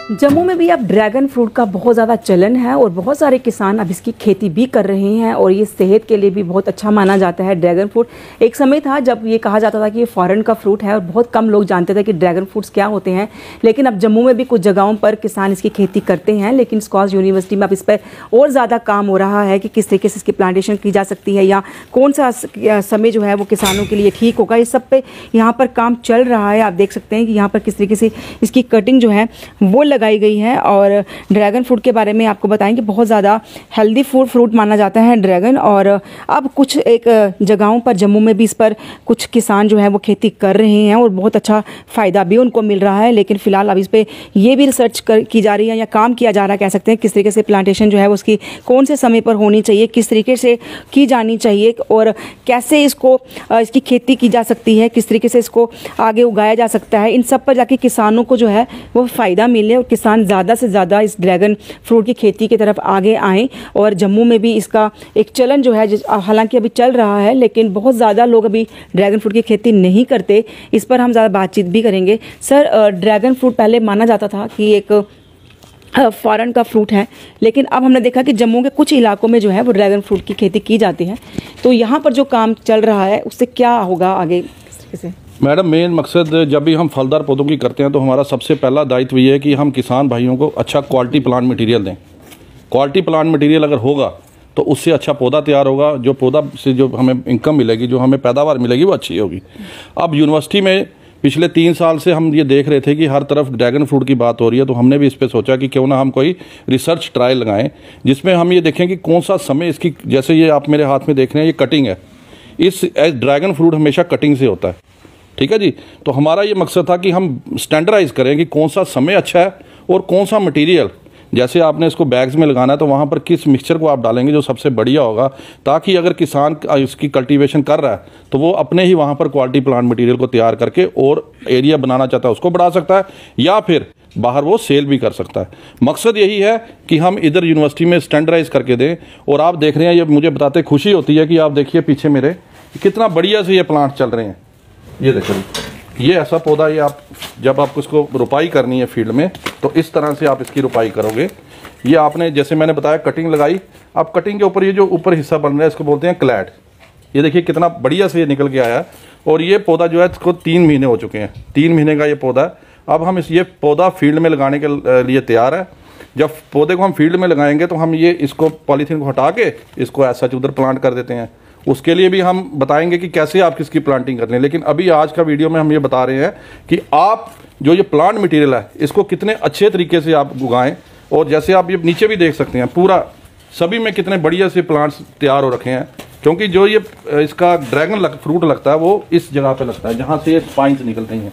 जम्मू में भी अब ड्रैगन फ्रूट का बहुत ज़्यादा चलन है और बहुत सारे किसान अब इसकी खेती भी कर रहे हैं और ये सेहत के लिए भी बहुत अच्छा माना जाता है। ड्रैगन फ्रूट एक समय था जब ये कहा जाता था कि ये फॉरेन का फ्रूट है और बहुत कम लोग जानते थे कि ड्रैगन फ्रूट्स क्या होते हैं, लेकिन अब जम्मू में भी कुछ जगहों पर किसान इसकी खेती करते हैं। लेकिन स्कॉच यूनिवर्सिटी में अब इस पर और ज़्यादा काम हो रहा है कि किस तरीके से इसकी प्लांटेशन की जा सकती है या कौन सा समय जो है वो किसानों के लिए ठीक होगा, इस सब पे यहाँ पर काम चल रहा है। आप देख सकते हैं कि यहाँ पर किस तरीके से इसकी कटिंग जो है वो लगाई गई है। और ड्रैगन फ्रूट के बारे में आपको बताएं कि बहुत ज़्यादा हेल्दी फ्रूट माना जाता है ड्रैगन। और अब कुछ एक जगहों पर जम्मू में भी इस पर कुछ किसान जो है वो खेती कर रहे हैं और बहुत अच्छा फ़ायदा भी उनको मिल रहा है। लेकिन फ़िलहाल अब इस पर ये भी रिसर्च की जा रही है या काम किया जा रहा है, कह सकते हैं, किस तरीके से प्लांटेशन जो है वो उसकी कौन से समय पर होनी चाहिए, किस तरीके से की जानी चाहिए और कैसे इसकी खेती की जा सकती है, किस तरीके से इसको आगे उगाया जा सकता है। इन सब पर जाके किसानों को जो है वो फ़ायदा मिले और किसान ज़्यादा से ज़्यादा इस ड्रैगन फ्रूट की खेती की तरफ आगे आएँ। और जम्मू में भी इसका एक चलन जो है हालांकि अभी चल रहा है, लेकिन बहुत ज़्यादा लोग अभी ड्रैगन फ्रूट की खेती नहीं करते। इस पर हम ज़्यादा बातचीत भी करेंगे। सर, ड्रैगन फ्रूट पहले माना जाता था कि एक फॉरेन का फ्रूट है, लेकिन अब हमने देखा कि जम्मू के कुछ इलाकों में जो है वो ड्रैगन फ्रूट की खेती की जाती है। तो यहाँ पर जो काम चल रहा है उससे क्या होगा आगे, किस तरीके से? मैडम, मेन मकसद जब भी हम फलदार पौधों की करते हैं तो हमारा सबसे पहला दायित्व ये है कि हम किसान भाइयों को अच्छा क्वालिटी प्लांट मटेरियल दें। क्वालिटी प्लांट मटेरियल अगर होगा तो उससे अच्छा पौधा तैयार होगा, जो पौधा से जो हमें इनकम मिलेगी, जो हमें पैदावार मिलेगी वो अच्छी होगी। अब यूनिवर्सिटी में पिछले 3 साल से हम ये देख रहे थे कि हर तरफ ड्रैगन फ्रूट की बात हो रही है, तो हमने भी इस पर सोचा कि क्यों ना हम कोई रिसर्च ट्रायल लगाएं जिसमें हम ये देखें कि कौन सा समय इसकी, जैसे ये आप मेरे हाथ में देख रहे हैं, ये कटिंग है। इस ड्रैगन फ्रूट हमेशा कटिंग से होता है, ठीक है जी। तो हमारा ये मकसद था कि हम स्टैंडर्डाइज करें कि कौन सा समय अच्छा है और कौन सा मटेरियल, जैसे आपने इसको बैग्स में लगाना है तो वहाँ पर किस मिक्सचर को आप डालेंगे जो सबसे बढ़िया होगा, ताकि अगर किसान इसकी कल्टीवेशन कर रहा है तो वो अपने ही वहाँ पर क्वालिटी प्लांट मटेरियल को तैयार करके और एरिया बनाना चाहता है उसको बढ़ा सकता है या फिर बाहर वो सेल भी कर सकता है। मकसद यही है कि हम इधर यूनिवर्सिटी में स्टैंडर्डाइज करके दें। और आप देख रहे हैं, ये मुझे बताते खुशी होती है कि आप देखिए पीछे मेरे कितना बढ़िया से ये प्लांट चल रहे हैं। ये देखिए, ये ऐसा पौधा, ये आप जब आपको इसको रुपाई करनी है फील्ड में तो इस तरह से आप इसकी रुपाई करोगे। ये आपने जैसे मैंने बताया कटिंग लगाई, अब कटिंग के ऊपर ये जो ऊपर हिस्सा बन रहा है इसको बोलते हैं क्लैड। ये देखिए कितना बढ़िया से ये निकल के आया है और ये पौधा जो है इसको 3 महीने हो चुके हैं। 3 महीने का ये पौधा है। अब हम ये पौधा फील्ड में लगाने के लिए तैयार है। जब पौधे को हम फील्ड में लगाएंगे तो हम ये इसको पॉलीथीन को हटा के इसको ऐसा उधर प्लांट कर देते हैं। उसके लिए भी हम बताएंगे कि कैसे आप किसकी प्लांटिंग कर लें, लेकिन अभी आज का वीडियो में हम ये बता रहे हैं कि आप जो ये प्लांट मटेरियल है इसको कितने अच्छे तरीके से आप उगाएं। और जैसे आप ये नीचे भी देख सकते हैं, पूरा सभी में कितने बढ़िया से प्लांट्स तैयार हो रखे हैं, क्योंकि जो ये इसका ड्रैगन फ्रूट लगता है वो इस जगह पे लगता है जहाँ से ये स्पाइंस निकलते हैं।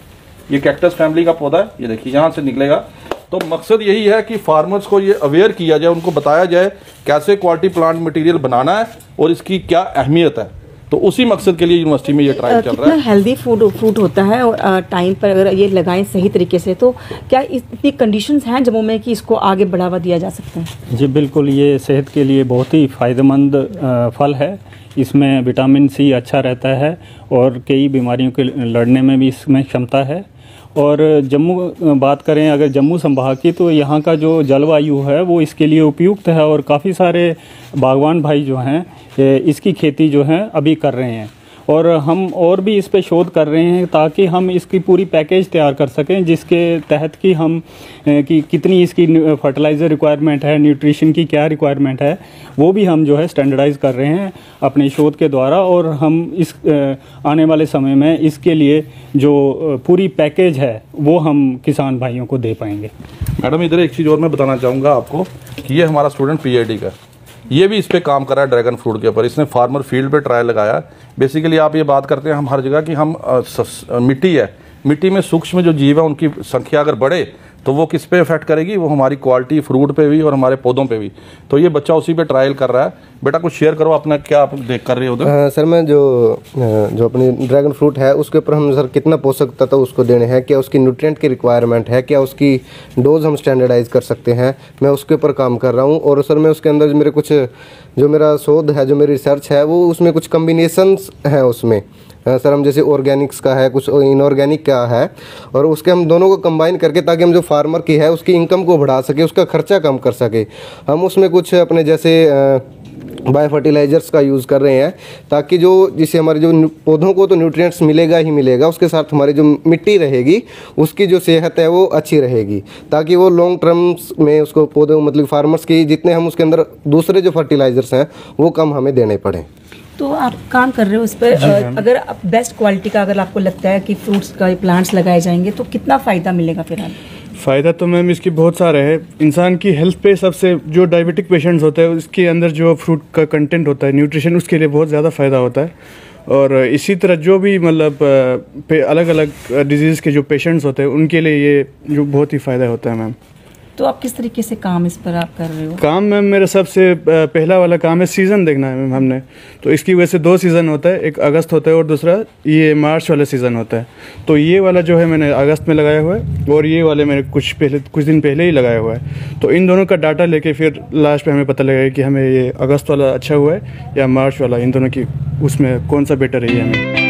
ये कैक्टस फैमिली का पौधा है, ये देखिए यहाँ से निकलेगा। तो मकसद यही है कि फार्मर्स को ये अवेयर किया जाए, उनको बताया जाए कैसे क्वालिटी प्लांट मटेरियल बनाना है और इसकी क्या अहमियत है। तो उसी मकसद के लिए यूनिवर्सिटी में ये ट्रायल चल रहा है। हेल्दी फ्रूट होता है और टाइम पर अगर ये लगाएं सही तरीके से, तो क्या इतनी कंडीशंस हैं जम्मू में कि इसको आगे बढ़ावा दिया जा सकता है? जी बिल्कुल, ये सेहत के लिए बहुत ही फ़ायदेमंद फल है। इसमें विटामिन सी अच्छा रहता है और कई बीमारियों के लड़ने में भी इसमें क्षमता है। और जम्मू बात करें अगर जम्मू संभाग की, तो यहाँ का जो जलवायु है वो इसके लिए उपयुक्त है और काफ़ी सारे बागवान भाई जो हैं इसकी खेती जो है अभी कर रहे हैं। और हम और भी इस पे शोध कर रहे हैं ताकि हम इसकी पूरी पैकेज तैयार कर सकें, जिसके तहत कि हम कि कितनी इसकी फर्टिलाइज़र रिक्वायरमेंट है, न्यूट्रिशन की क्या रिक्वायरमेंट है, वो भी हम जो है स्टैंडर्डाइज़ कर रहे हैं अपने शोध के द्वारा। और हम इस आने वाले समय में इसके लिए जो पूरी पैकेज है वो हम किसान भाइयों को दे पाएंगे। मैडम, इधर एक चीज़ और मैं बताना चाहूँगा आपको कि ये हमारा स्टूडेंट PhD का, ये भी इस पे काम कर रहा है ड्रैगन फ्रूट के ऊपर। इसने फार्मर फील्ड पे ट्रायल लगाया। बेसिकली आप ये बात करते हैं हम हर जगह कि हम मिट्टी है, मिट्टी में सूक्ष्म जो जीव है उनकी संख्या अगर बढ़े तो वो किस पे इफेक्ट करेगी, वो हमारी क्वालिटी फ्रूट पे भी और हमारे पौधों पे भी। तो ये बच्चा उसी पे ट्रायल कर रहा है। बेटा कुछ शेयर करो अपना, क्या आप देख कर रहे हो उधर? सर, मैं जो अपनी ड्रैगन फ्रूट है उसके ऊपर हम सर कितना पोषक तत्व उसको देने हैं, क्या उसकी न्यूट्रिएंट की रिक्वायरमेंट है, क्या उसकी डोज हम स्टैंडर्डाइज कर सकते हैं, मैं उसके ऊपर काम कर रहा हूँ। और सर मैं उसके अंदर मेरे कुछ जो मेरा शोध है, जो मेरी रिसर्च है, वो उसमें कुछ कम्बिनेशंस हैं उसमें सर हम जैसे ऑर्गेनिक्स का है, कुछ इनऑर्गेनिक का है, और उसके हम दोनों को कंबाइन करके ताकि हम जो फार्मर की है उसकी इनकम को बढ़ा सके, उसका खर्चा कम कर सके। हम उसमें कुछ अपने जैसे बायो फर्टिलाइजर्स का यूज़ कर रहे हैं ताकि जो जिससे हमारे जो पौधों को तो न्यूट्रिएंट्स मिलेगा ही मिलेगा, उसके साथ हमारी जो मिट्टी रहेगी उसकी जो सेहत है वो अच्छी रहेगी, ताकि वो लॉन्ग टर्म्स में उसको पौधों मतलब फार्मर्स की जितने हम उसके अंदर दूसरे जो फर्टिलाइजर्स हैं वो कम हमें देने पड़ें। तो आप काम कर रहे हो इस पर, अगर आप बेस्ट क्वालिटी का अगर आपको लगता है कि फ्रूट्स का प्लांट्स लगाए जाएंगे तो कितना फ़ायदा मिलेगा फिर आपको? फ़ायदा तो मैम इसकी बहुत सारे है। इंसान की हेल्थ पे सबसे जो डायबिटिक पेशेंट्स होते हैं उसके अंदर जो फ्रूट का कंटेंट होता है न्यूट्रिशन, उसके लिए बहुत ज़्यादा फ़ायदा होता है। और इसी तरह जो भी मतलब अलग अलग डिजीज़ के जो पेशेंट्स होते हैं उनके लिए ये जो बहुत ही फ़ायदा होता है मैम। तो आप किस तरीके से काम इस पर आप कर रहे हो? काम मैम मेरा सबसे पहला वाला काम है सीज़न देखना है मैम हमने, तो इसकी वजह से 2 सीज़न होता है, एक अगस्त होता है और दूसरा ये मार्च वाला सीज़न होता है। तो ये वाला जो है मैंने अगस्त में लगाया हुआ है और ये वाले मैंने कुछ दिन पहले ही लगाया हुआ है। तो इन दोनों का डाटा लेके फिर लास्ट पे हमें पता लगेगा कि हमें ये अगस्त वाला अच्छा हुआ है या मार्च वाला, इन दोनों की उसमें कौन सा बेटर है ये हमें।